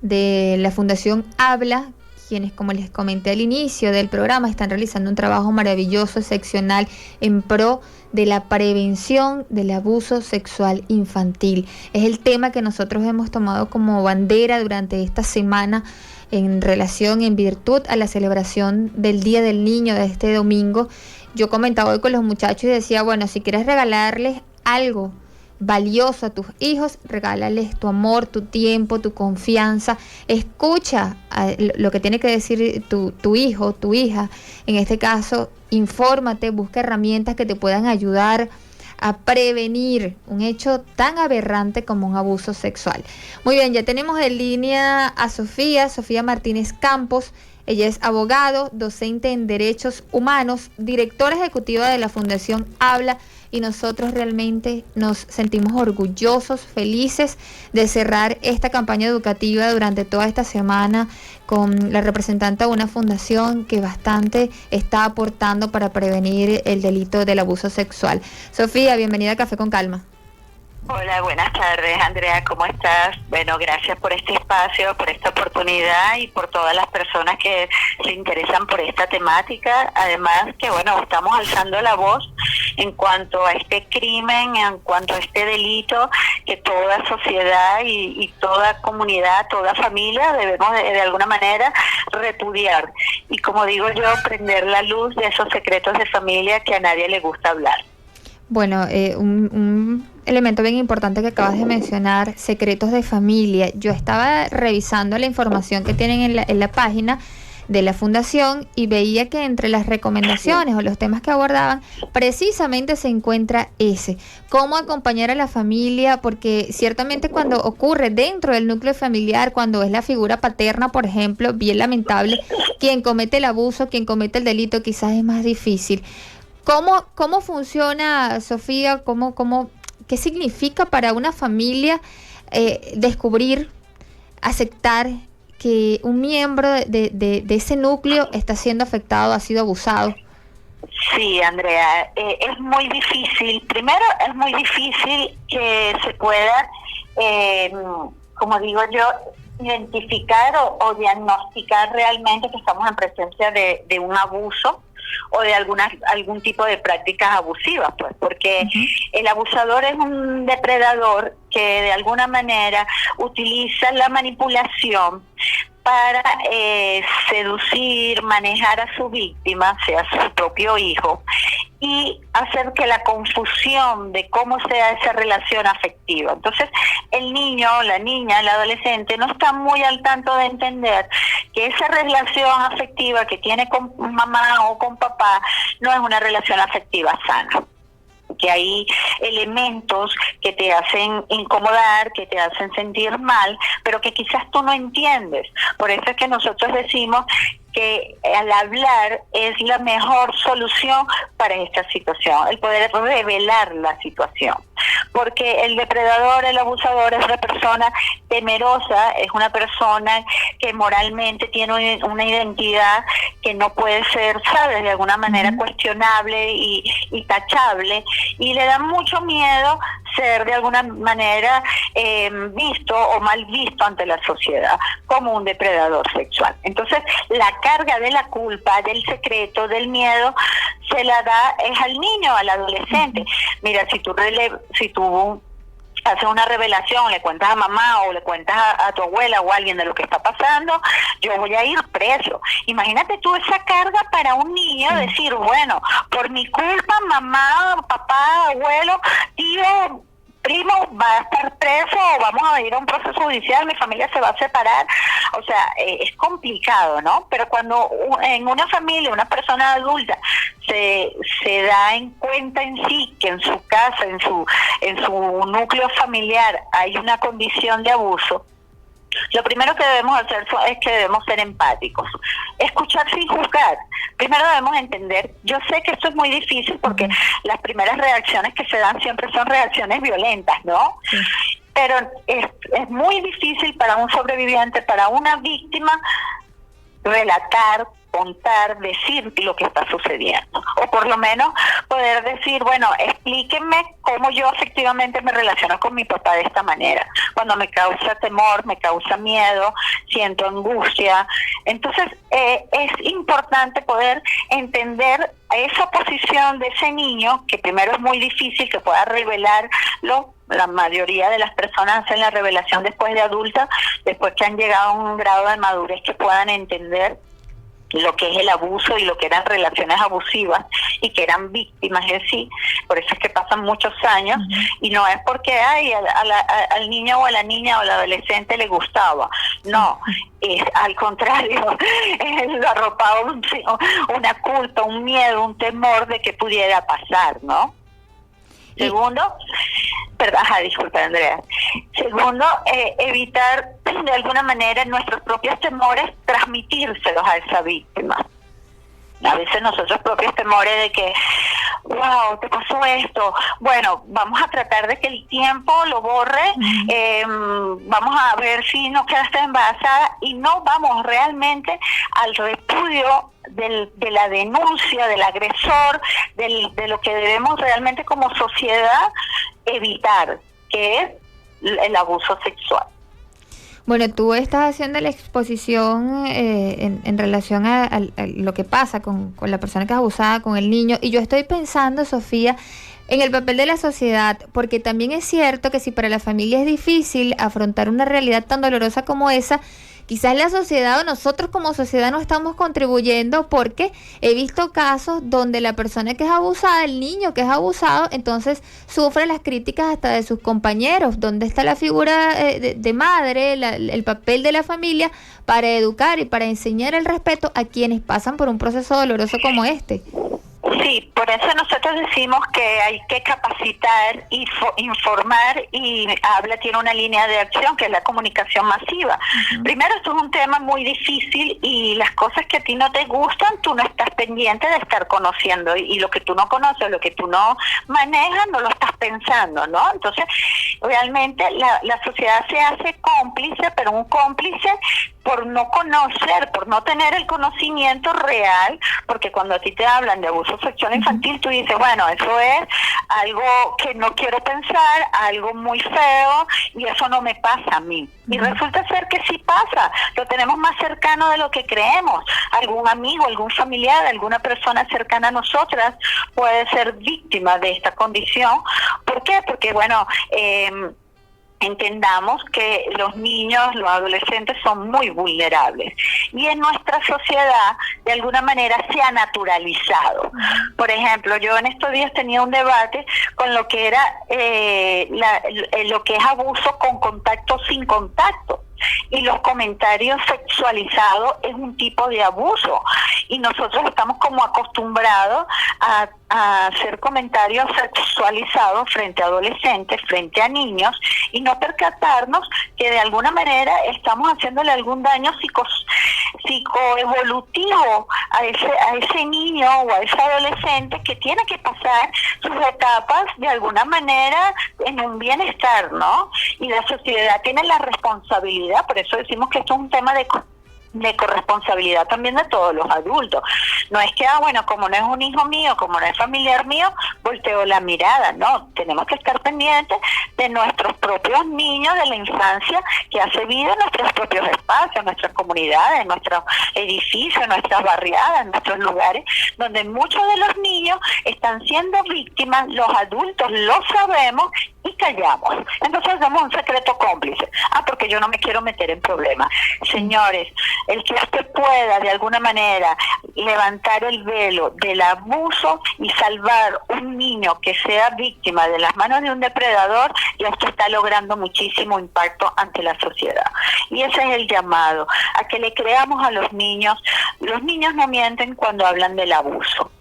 de la Fundación Habla, quienes, como les comenté al inicio del programa, están realizando un trabajo maravilloso, excepcional, en pro de la prevención del abuso sexual infantil. Es el tema que nosotros hemos tomado como bandera durante esta semana en virtud a la celebración del Día del Niño de este domingo. Yo comentaba hoy con los muchachos y decía, bueno, si quieres regalarles algo valioso a tus hijos, regálales tu amor, tu tiempo, tu confianza. Escucha lo que tiene que decir tu hijo, tu hija. En este caso, infórmate, busca herramientas que te puedan ayudar a prevenir un hecho tan aberrante como un abuso sexual. Muy bien, ya tenemos en línea a Sofía Martínez Campos. Ella es abogado, docente en Derechos Humanos, directora ejecutiva de la Fundación Habla, y nosotros realmente nos sentimos orgullosos, felices de cerrar esta campaña educativa durante toda esta semana con la representante de una fundación que bastante está aportando para prevenir el delito del abuso sexual. Sofía, bienvenida a Café con Calma. Hola, buenas tardes, Andrea, ¿cómo estás? Bueno, gracias por este espacio, por esta oportunidad y por todas las personas que se interesan por esta temática. Además que, bueno, estamos alzando la voz en cuanto a este crimen, en cuanto a este delito que toda sociedad y toda comunidad, toda familia debemos de alguna manera repudiar. Y como digo yo, prender la luz de esos secretos de familia que a nadie le gusta hablar. Bueno, un elemento bien importante que acabas de mencionar, secretos de familia. Yo estaba revisando la información que tienen en la página de la fundación y veía que entre las recomendaciones o los temas que abordaban precisamente se encuentra ese, cómo acompañar a la familia, porque ciertamente cuando ocurre dentro del núcleo familiar, cuando es la figura paterna, por ejemplo, bien lamentable, quien comete el abuso, quien comete el delito, quizás es más difícil. ¿Cómo funciona, Sofía? ¿Qué significa para una familia descubrir, aceptar que un miembro de ese núcleo está siendo afectado, ha sido abusado? Sí, Andrea, es muy difícil. Primero, es muy difícil que se pueda, como digo yo, identificar o diagnosticar realmente que estamos en presencia de un abuso o de algún tipo de prácticas abusivas, pues, porque el abusador es un depredador que de alguna manera utiliza la manipulación para seducir, manejar a su víctima, sea su propio hijo, y hacer que la confusión de cómo sea esa relación afectiva. Entonces, el niño, la niña, el adolescente no está muy al tanto de entender que esa relación afectiva que tiene con mamá o con papá no es una relación afectiva sana, que hay elementos que te hacen incomodar, que te hacen sentir mal, pero que quizás tú no entiendes. Por eso es que nosotros decimos que al hablar es la mejor solución para esta situación, el poder revelar la situación. Porque el depredador, el abusador es una persona temerosa, es una persona que moralmente tiene una identidad que no puede ser, ¿sabes?, de alguna manera cuestionable y tachable, y le da mucho miedo ser de alguna manera visto o mal visto ante la sociedad como un depredador sexual. Entonces, la carga de la culpa, del secreto, del miedo, se la da es al niño, al adolescente. Mira, si tú haces una revelación, le cuentas a mamá o le cuentas a tu abuela o a alguien de lo que está pasando, yo voy a ir preso. Imagínate tú esa carga para un niño, decir, bueno, por mi culpa mamá, papá, abuelo, tío, primo va a estar preso o vamos a ir a un proceso judicial, mi familia se va a separar. O sea, es complicado, ¿no? Pero cuando en una familia, una persona adulta se da en cuenta en sí que en su casa, en su núcleo familiar hay una condición de abuso, lo primero que debemos hacer es que debemos ser empáticos, escuchar sin juzgar. Primero debemos entender, yo sé que esto es muy difícil porque las primeras reacciones que se dan siempre son reacciones violentas, ¿no? Sí. Pero es muy difícil para un sobreviviente, para una víctima, relatar contar, decir lo que está sucediendo. O por lo menos poder decir, bueno, explíquenme cómo yo efectivamente me relaciono con mi papá de esta manera. Cuando me causa temor, me causa miedo, siento angustia. Entonces, es importante poder entender esa posición de ese niño, que primero es muy difícil que pueda revelarlo. La mayoría de las personas hacen la revelación después de adulta, después que han llegado a un grado de madurez que puedan entender lo que es el abuso y lo que eran relaciones abusivas y que eran víctimas en sí. Por eso es que pasan muchos años, y no es porque al niño o a la niña o al adolescente le gustaba, no, es al contrario, lo arropaba una culpa, un miedo, un temor de que pudiera pasar, ¿no? Segundo, disculpa, Andrea. Segundo, evitar de alguna manera nuestros propios temores, transmitírselos a esa víctima. A veces nosotros propios temores de que, wow, te pasó esto. Bueno, vamos a tratar de que el tiempo lo borre, vamos a ver si no quedaste embarazada, y no vamos realmente al repudio de la denuncia del agresor, de lo que debemos realmente como sociedad evitar, que es el abuso sexual. Bueno, tú estás haciendo la exposición en relación a lo que pasa con la persona que es abusada, con el niño, y yo estoy pensando, Sofía, en el papel de la sociedad, porque también es cierto que si para la familia es difícil afrontar una realidad tan dolorosa como esa, quizás la sociedad o nosotros como sociedad no estamos contribuyendo, porque he visto casos donde la persona que es abusada, el niño que es abusado, entonces sufre las críticas hasta de sus compañeros. ¿Dónde está la figura de madre, el papel de la familia para educar y para enseñar el respeto a quienes pasan por un proceso doloroso como este? Sí, por eso nosotros decimos que hay que capacitar y informar, y Habla tiene una línea de acción que es la comunicación masiva. Primero, esto es un tema muy difícil, y las cosas que a ti no te gustan, tú no estás pendiente de estar conociendo, y lo que tú no conoces, lo que tú no manejas, no lo estás pensando, ¿no? Entonces, realmente la sociedad se hace cómplice, pero un cómplice por no conocer, por no tener el conocimiento real, porque cuando a ti te hablan de abuso sexual infantil, tú dices, bueno, eso es algo que no quiero pensar, algo muy feo, y eso no me pasa a mí. Y resulta ser que sí pasa, lo tenemos más cercano de lo que creemos. Algún amigo, algún familiar, alguna persona cercana a nosotras puede ser víctima de esta condición. ¿Por qué? Porque, bueno, entendamos que los niños, los adolescentes son muy vulnerables, y en nuestra sociedad de alguna manera se ha naturalizado. Por ejemplo, yo en estos días tenía un debate con lo que era lo que es abuso con contacto, sin contacto. Y los comentarios sexualizados es un tipo de abuso, y nosotros estamos como acostumbrados a hacer comentarios sexualizados frente a adolescentes, frente a niños, y no percatarnos que de alguna manera estamos haciéndole algún daño psicoevolutivo a ese niño o a ese adolescente, que tiene que pasar sus etapas de alguna manera en un bienestar, ¿no? Y la sociedad tiene la responsabilidad, por eso decimos que esto es un tema de corresponsabilidad también de todos los adultos. No es que, bueno, como no es un hijo mío, como no es familiar mío, volteo la mirada. No, tenemos que estar pendientes de nuestros propios niños, de la infancia que hace vida en nuestros propios espacios, nuestras comunidades, en nuestros edificios, en nuestras barriadas, en nuestros lugares, donde muchos de los niños están siendo víctimas, los adultos lo sabemos y callamos. Entonces hacemos un secreto cómplice. Porque yo no me quiero meter en problemas. Señores, el que usted pueda de alguna manera levantar el velo del abuso y salvar un niño que sea víctima de las manos de un depredador, ya usted está logrando muchísimo impacto ante la sociedad. Y ese es el llamado, a que le creamos a los niños. Los niños no mienten cuando hablan del abuso.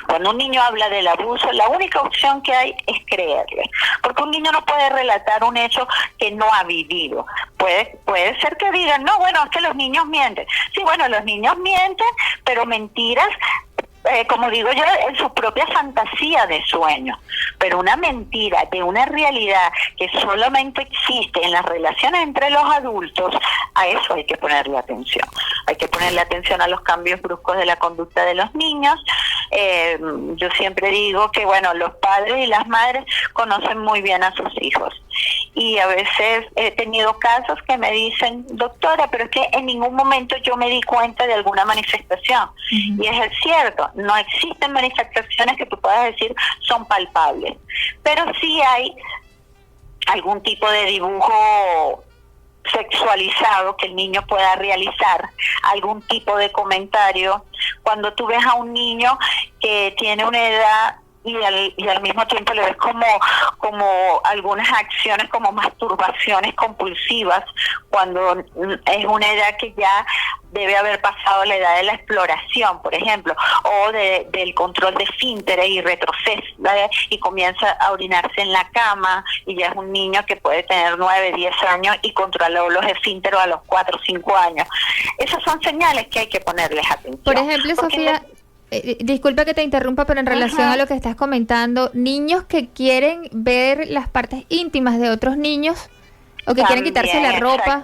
Cuando un niño habla del abuso, la única opción que hay es creerle, porque un niño no puede relatar un hecho que no ha vivido. Puede ser que digan, no, bueno, es que los niños mienten. Sí, bueno, los niños mienten, pero mentiras como digo yo, en su propia fantasía de sueño, pero una mentira de una realidad que solamente existe en las relaciones entre los adultos, a eso hay que ponerle atención. Hay que ponerle atención a los cambios bruscos de la conducta de los niños. Yo siempre digo que, bueno, los padres y las madres conocen muy bien a sus hijos. Y a veces he tenido casos que me dicen, doctora, pero es que en ningún momento yo me di cuenta de alguna manifestación. Uh-huh. Y es cierto, no existen manifestaciones que tú puedas decir son palpables, pero sí hay algún tipo de dibujo sexualizado que el niño pueda realizar, algún tipo de comentario. Cuando tú ves a un niño que tiene una edad y al mismo tiempo le ves como algunas acciones como masturbaciones compulsivas, cuando es una edad que ya debe haber pasado la edad de la exploración, por ejemplo, o del control de esfínteres y retroceso, y comienza a orinarse en la cama, y ya es un niño que puede tener 9, 10 años y controló los esfínteres a los 4 o 5 años. Esas son señales que hay que ponerles atención. Por ejemplo, Sofía, disculpa que te interrumpa, pero en relación a lo que estás comentando, niños que quieren ver las partes íntimas de otros niños o que quieren quitarse la ropa.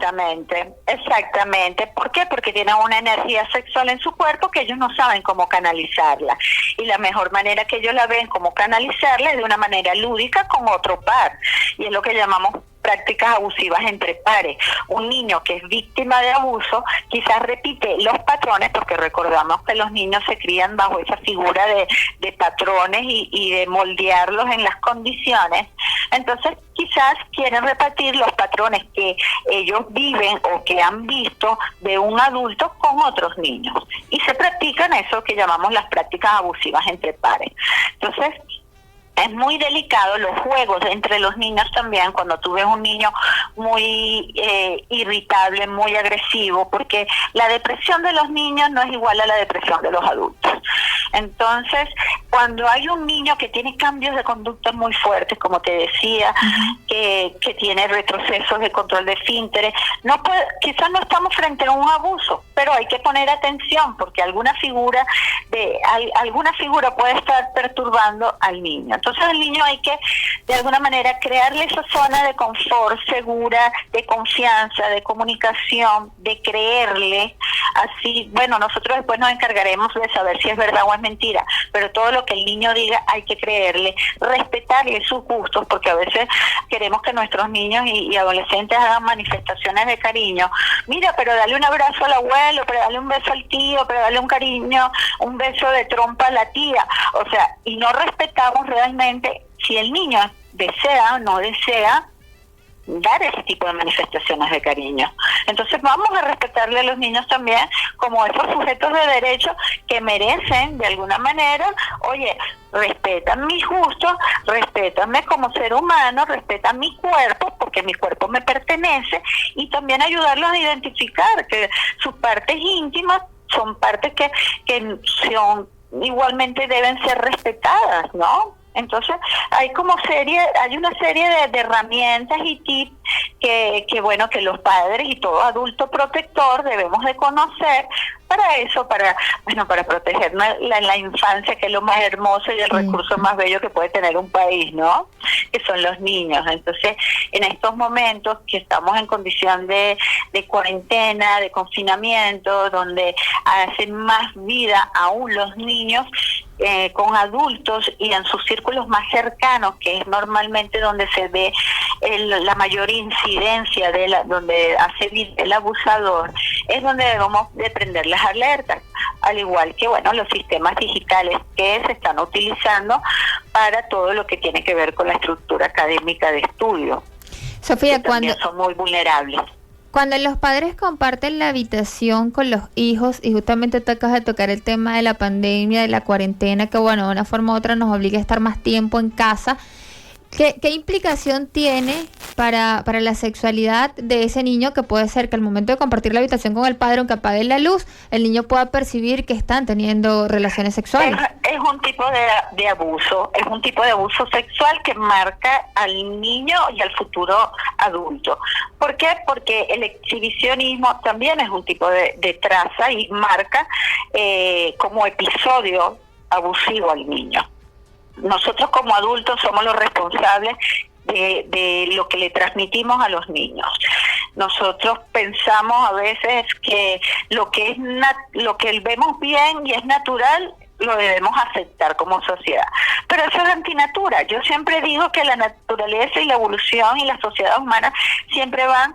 Exactamente. ¿Por qué? Porque tienen una energía sexual en su cuerpo que ellos no saben cómo canalizarla. Y la mejor manera que ellos la ven cómo canalizarla es de una manera lúdica con otro par. Y es lo que llamamos prácticas abusivas entre pares. Un niño que es víctima de abuso quizás repite los patrones, porque recordamos que los niños se crían bajo esa figura de patrones y de moldearlos en las condiciones. Entonces quizás quieren repetir los patrones que ellos viven o que han visto de un adulto con otros niños. Y se practican eso que llamamos las prácticas abusivas entre pares. Entonces, es muy delicado los juegos entre los niños también, cuando tú ves un niño muy irritable, muy agresivo, porque la depresión de los niños no es igual a la depresión de los adultos. Entonces, cuando hay un niño que tiene cambios de conducta muy fuertes, como te decía, que tiene retrocesos de control de esfínteres, quizás no estamos frente a un abuso, pero hay que poner atención, porque alguna figura puede estar perturbando al niño. Entonces al niño hay que, de alguna manera, crearle esa zona de confort segura, de confianza, de comunicación, de creerle. Así, bueno, nosotros después nos encargaremos de saber si es verdad o es mentira, pero todo lo que el niño diga hay que creerle, respetarle sus gustos, porque a veces queremos que nuestros niños y adolescentes hagan manifestaciones de cariño. Mira, pero dale un abrazo al abuelo, pero dale un beso al tío, pero dale un cariño, un beso de trompa a la tía. O sea, y no respetamos realmente si el niño desea o no desea dar ese tipo de manifestaciones de cariño. Entonces vamos a respetarle a los niños también como esos sujetos de derecho que merecen de alguna manera, oye, respetan mis gustos, respétame como ser humano, respetan mi cuerpo porque mi cuerpo me pertenece, y también ayudarlos a identificar que sus partes íntimas son partes que son igualmente deben ser respetadas, ¿no? Entonces hay una serie de herramientas y tips que bueno, que los padres y todo adulto protector debemos de conocer para eso, para proteger la infancia, que es lo más hermoso y el recurso más bello que puede tener un país, ¿no? Que son los niños. Entonces, en estos momentos que estamos en condición de cuarentena, de confinamiento, donde hacen más vida aún los niños, con adultos y en sus círculos más cercanos, que es normalmente donde se ve la mayor incidencia donde hace vida el abusador, es donde debemos de prender las alertas, al igual que los sistemas digitales que se están utilizando para todo lo que tiene que ver con la estructura académica de estudio. Sofía, cuando son muy vulnerables. Cuando los padres comparten la habitación con los hijos, y justamente tú acabas de tocar el tema de la pandemia, de la cuarentena, que de una forma u otra nos obliga a estar más tiempo en casa, ¿qué implicación tiene para la sexualidad de ese niño? Que puede ser que al momento de compartir la habitación con el padre, aunque apague la luz, el niño pueda percibir que están teniendo relaciones sexuales. Es un tipo de abuso, es un tipo de abuso sexual que marca al niño y al futuro adulto. ¿Por qué? Porque el exhibicionismo también es un tipo de traza y marca como episodio abusivo al niño. Nosotros como adultos somos los responsables de lo que le transmitimos a los niños. Nosotros pensamos a veces que lo que vemos bien y es natural lo debemos aceptar como sociedad, pero eso es antinatura. Yo siempre digo que la naturaleza y la evolución y la sociedad humana siempre van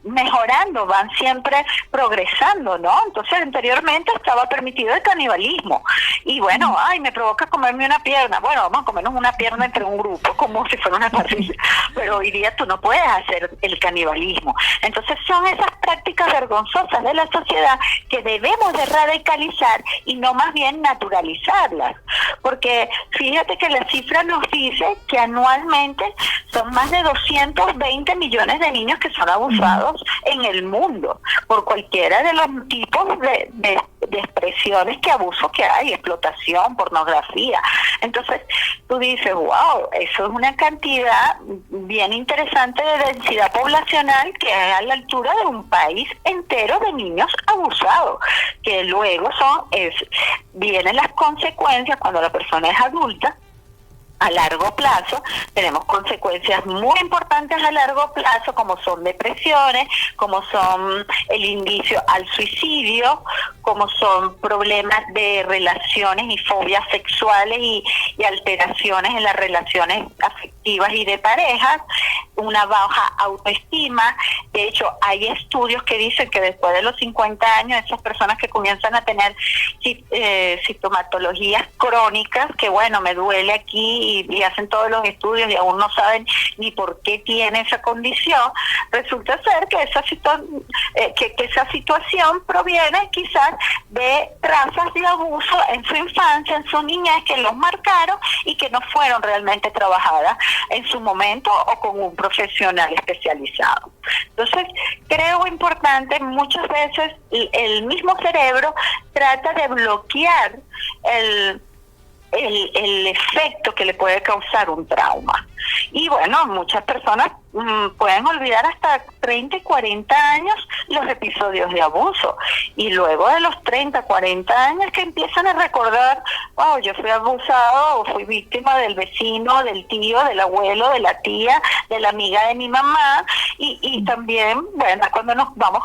mejorando, van siempre progresando, ¿no? Entonces anteriormente estaba permitido el canibalismo y bueno, me provoca comerme una pierna, bueno, vamos a comernos una pierna entre un grupo como si fuera una parrilla, pero hoy día tú no puedes hacer el canibalismo. Entonces son esas prácticas vergonzosas de la sociedad que debemos de radicalizar y no más bien naturalizarlas, porque fíjate que la cifra nos dice que anualmente son más de 220 millones de niños que son abusados en el mundo por cualquiera de los tipos de expresiones que abuso que hay, explotación, pornografía. Entonces tú dices, wow, eso es una cantidad bien interesante de densidad poblacional que es a la altura de un país entero de niños abusados, que luego vienen las consecuencias cuando la persona es adulta. A largo plazo tenemos consecuencias muy importantes a largo plazo, como son depresiones, como son el indicio al suicidio, como son problemas de relaciones y fobias sexuales y alteraciones en las relaciones afectivas y de parejas, una baja autoestima. De hecho, hay estudios que dicen que después de los 50 años, esas personas que comienzan a tener sintomatologías crónicas, que bueno, me duele aquí, y hacen todos los estudios y aún no saben ni por qué tiene esa condición, resulta ser que esa situación proviene quizás de trazas de abuso en su infancia, en su niñez, que los marcaron y que no fueron realmente trabajadas en su momento o con un profesional especializado. Entonces, creo importante, muchas veces el mismo cerebro trata de bloquear el efecto que le puede causar un trauma. Y bueno, muchas personas pueden olvidar hasta 30 y 40 años los episodios de abuso, y luego de los 30, 40 años que empiezan a recordar, wow, yo fui abusado o fui víctima del vecino, del tío, del abuelo, de la tía, de la amiga de mi mamá, y también, bueno, cuando nos vamos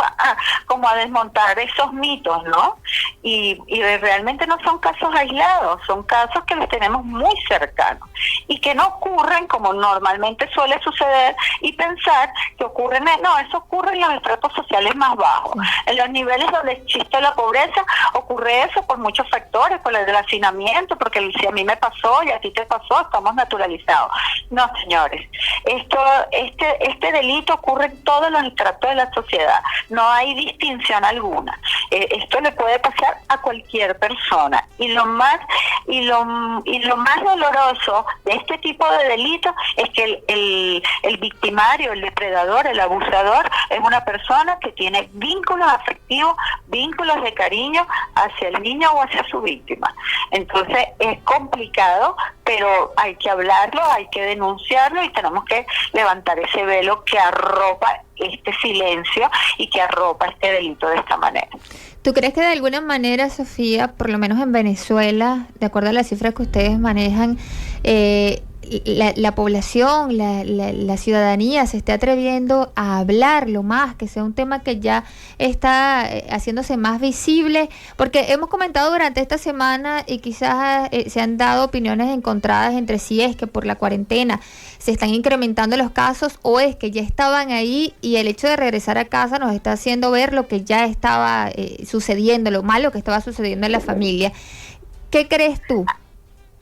como a desmontar esos mitos, ¿no? Y realmente no son casos aislados, son casos que los tenemos muy cercanos y que no ocurren como normalmente suele suceder, y pensar que eso ocurre en los estratos sociales más bajos. En los niveles donde existe la pobreza ocurre eso por muchos factores, por el hacinamiento, porque si a mí me pasó y a ti te pasó, estamos naturalizados. No, señores, este delito ocurre en todos los estratos de la sociedad, no hay distinción alguna. Esto le puede pasar a cualquier persona, y lo más doloroso de este tipo de delitos es que el victimario, el depredador, el abusador es una persona que tiene vínculos afectivos, vínculos de cariño hacia el niño o hacia su víctima. Entonces es complicado, pero hay que hablarlo, hay que denunciarlo, y tenemos que levantar ese velo que arropa este silencio y que arropa este delito de esta manera. ¿Tú crees que de alguna manera, Sofía, por lo menos en Venezuela, de acuerdo a las cifras que ustedes manejan, la población, la ciudadanía se esté atreviendo a hablarlo más, que sea un tema que ya está haciéndose más visible? Porque hemos comentado durante esta semana y quizás se han dado opiniones encontradas entre si es que por la cuarentena se están incrementando los casos o es que ya estaban ahí y el hecho de regresar a casa nos está haciendo ver lo que ya estaba sucediendo, lo malo que estaba sucediendo en la familia. ¿Qué crees tú?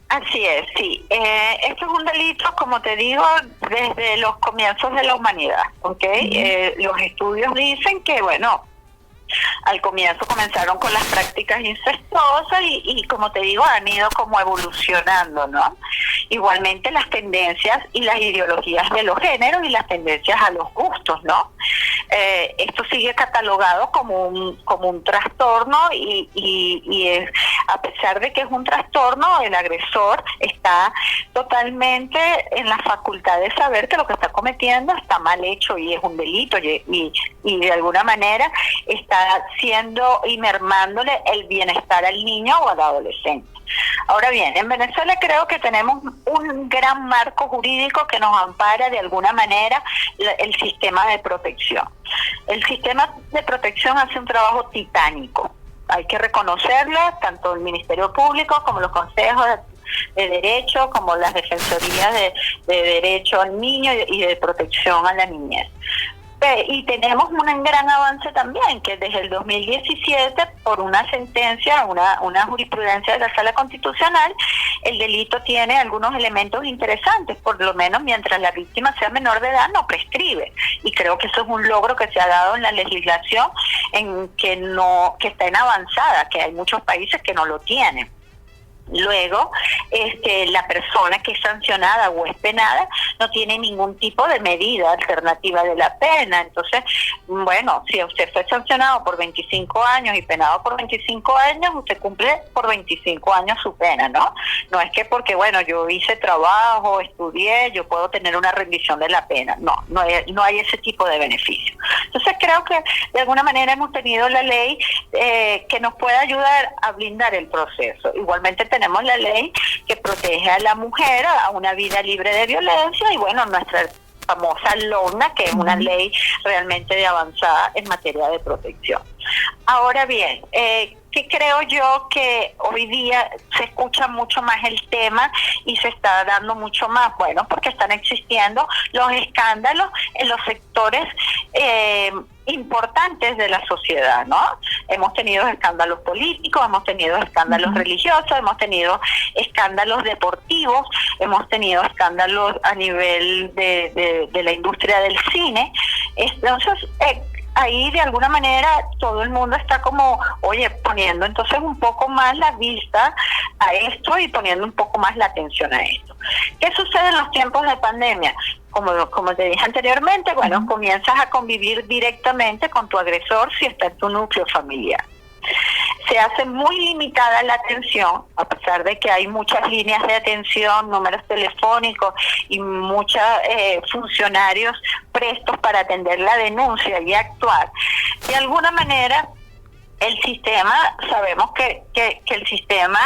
Así es, sí. Esto es un delito, como te digo, desde los comienzos de la humanidad, ¿ok? Los estudios dicen que, bueno, al comienzo comenzaron con las prácticas incestuosas y como te digo, han ido como evolucionando, ¿no? Igualmente las tendencias y las ideologías de los géneros y las tendencias a los gustos, ¿no? Esto sigue catalogado como un trastorno y es, a pesar de que es un trastorno, el agresor está totalmente en la facultad de saber que lo que está cometiendo está mal hecho y es un delito, y de alguna manera está está siendo y mermándole el bienestar al niño o al adolescente. Ahora bien, en Venezuela creo que tenemos un gran marco jurídico que nos ampara de alguna manera el sistema de protección. El sistema de protección hace un trabajo titánico. Hay que reconocerlo, tanto el Ministerio Público como los consejos de derecho, como las defensorías de derecho al niño y de protección a la niñez. Y tenemos un gran avance también, que desde el 2017, por una sentencia, una jurisprudencia de la Sala Constitucional, el delito tiene algunos elementos interesantes, por lo menos mientras la víctima sea menor de edad no prescribe. Y creo que eso es un logro que se ha dado en la legislación, que está en avanzada, que hay muchos países que no lo tienen. Luego, la persona que es sancionada o es penada no tiene ningún tipo de medida alternativa de la pena. Entonces, bueno, si usted fue sancionado por 25 años y penado por 25 años, usted cumple por 25 años su pena, ¿no? No es que porque, bueno, yo hice trabajo, estudié, yo puedo tener una rendición de la pena. No hay ese tipo de beneficio. Entonces, creo que de alguna manera hemos tenido la ley que nos puede ayudar a blindar el proceso. Igualmente tenemos la ley que protege a la mujer a una vida libre de violencia y bueno, nuestra famosa LONA, que es una ley realmente de avanzada en materia de protección. Ahora bien, que creo yo que hoy día se escucha mucho más el tema y se está dando mucho más, bueno, porque están existiendo los escándalos en los sectores importantes de la sociedad, ¿no? Hemos tenido escándalos políticos, hemos tenido escándalos religiosos, hemos tenido escándalos deportivos, hemos tenido escándalos a nivel de la industria del cine. Entonces, ahí de alguna manera todo el mundo está como, oye, poniendo entonces un poco más la vista a esto y poniendo un poco más la atención a esto. ¿Qué sucede en los tiempos de pandemia? Como te dije anteriormente, bueno, comienzas a convivir directamente con tu agresor si está en tu núcleo familiar. Se hace muy limitada la atención, a pesar de que hay muchas líneas de atención, números telefónicos y muchos funcionarios prestos para atender la denuncia y actuar. De alguna manera, el sistema, sabemos que el sistema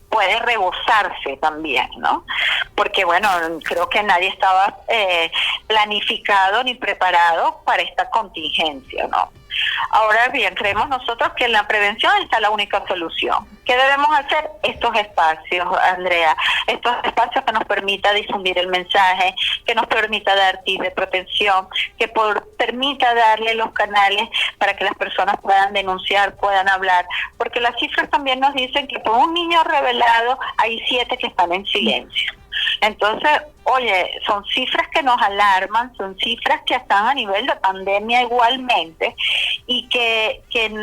puede rebosarse también, ¿no? Porque, bueno, creo que nadie estaba planificado ni preparado para esta contingencia, ¿no? Ahora bien, creemos nosotros que en la prevención está la única solución. ¿Qué debemos hacer? Estos espacios, Andrea, estos espacios que nos permita difundir el mensaje, que nos permita dar tips de protección, que permita darle los canales para que las personas puedan denunciar, puedan hablar, porque las cifras también nos dicen que por un niño revelado hay 7 que están en silencio. Entonces, oye, son cifras que nos alarman, son cifras que están a nivel de pandemia igualmente y que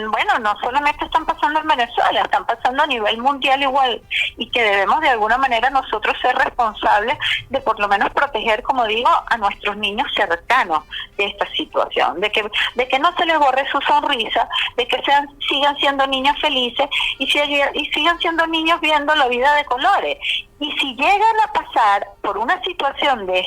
bueno, no solamente están pasando en Venezuela, están pasando a nivel mundial igual y que debemos de alguna manera nosotros ser responsables de por lo menos proteger, como digo, a nuestros niños cercanos de esta situación, de que no se les borre su sonrisa, de que sigan siendo niños felices y sigan siendo niños viendo la vida de colores. Y si llegan a pasar por una situación de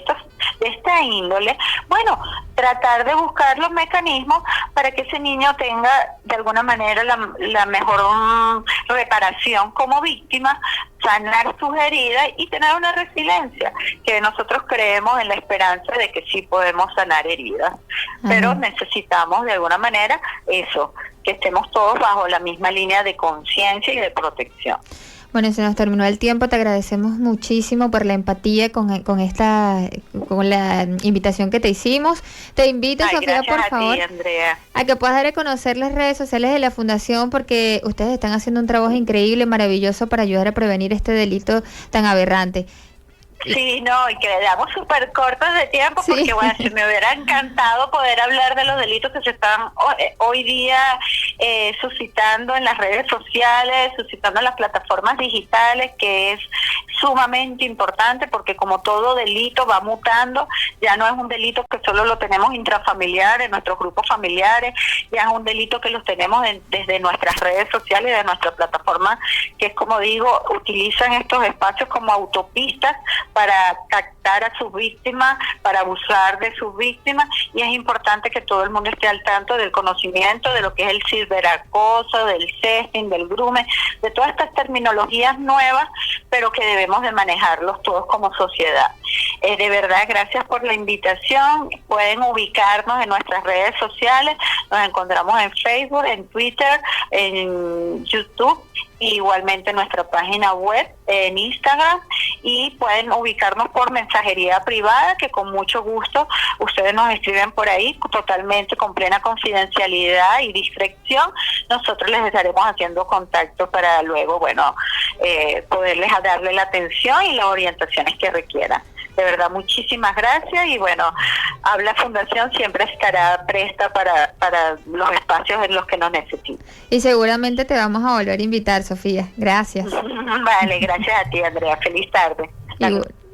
esta índole, bueno, tratar de buscar los mecanismos para que ese niño tenga de alguna manera la mejor reparación como víctima, sanar sus heridas y tener una resiliencia, que nosotros creemos en la esperanza de que sí podemos sanar heridas, pero necesitamos de alguna manera eso, que estemos todos bajo la misma línea de conciencia y de protección. Bueno, se nos terminó el tiempo, te agradecemos muchísimo por la empatía con la invitación que te hicimos. Te invito, Sofía, por favor, a que puedas dar a conocer las redes sociales de la Fundación, porque ustedes están haciendo un trabajo increíble, maravilloso para ayudar a prevenir este delito tan aberrante. Sí, no, y quedamos súper cortos de tiempo porque, bueno, si me hubiera encantado poder hablar de los delitos que se están hoy día suscitando en las redes sociales, suscitando en las plataformas digitales, que es sumamente importante porque como todo delito va mutando, ya no es un delito que solo lo tenemos intrafamiliar en nuestros grupos familiares, ya es un delito que los tenemos desde nuestras redes sociales, de nuestra plataforma, que es, como digo, utilizan estos espacios como autopistas para captar a sus víctimas, para abusar de sus víctimas, y es importante que todo el mundo esté al tanto del conocimiento de lo que es el ciberacoso, del sexting, del grooming, de todas estas terminologías nuevas, pero que debemos de manejarlos todos como sociedad. De verdad, gracias por la invitación. Pueden ubicarnos en nuestras redes sociales, nos encontramos en Facebook, en Twitter, en YouTube, igualmente en nuestra página web, en Instagram, y pueden ubicarnos por mensajería privada, que con mucho gusto ustedes nos escriben por ahí, totalmente con plena confidencialidad y discreción. Nosotros les estaremos haciendo contacto para luego, poderles darle la atención y las orientaciones que requieran. De verdad, muchísimas gracias, y Habla Fundación siempre estará presta para los espacios en los que nos necesiten. Y seguramente te vamos a volver a invitar, Sofía. Gracias. Vale, gracias a ti, Andrea. Feliz tarde.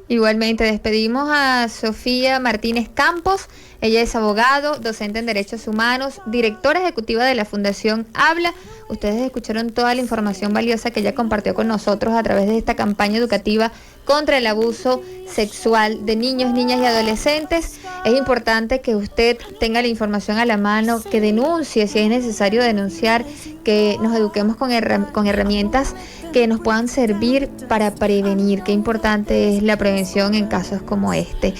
Igualmente despedimos a Sofía Martínez Campos. Ella es abogado, docente en Derechos Humanos, directora ejecutiva de la Fundación Habla. Ustedes escucharon toda la información valiosa que ella compartió con nosotros a través de esta campaña educativa contra el abuso sexual de niños, niñas y adolescentes. Es importante que usted tenga la información a la mano, que denuncie si es necesario denunciar, que nos eduquemos con herramientas que nos puedan servir para prevenir. Qué importante es la prevención en casos como este.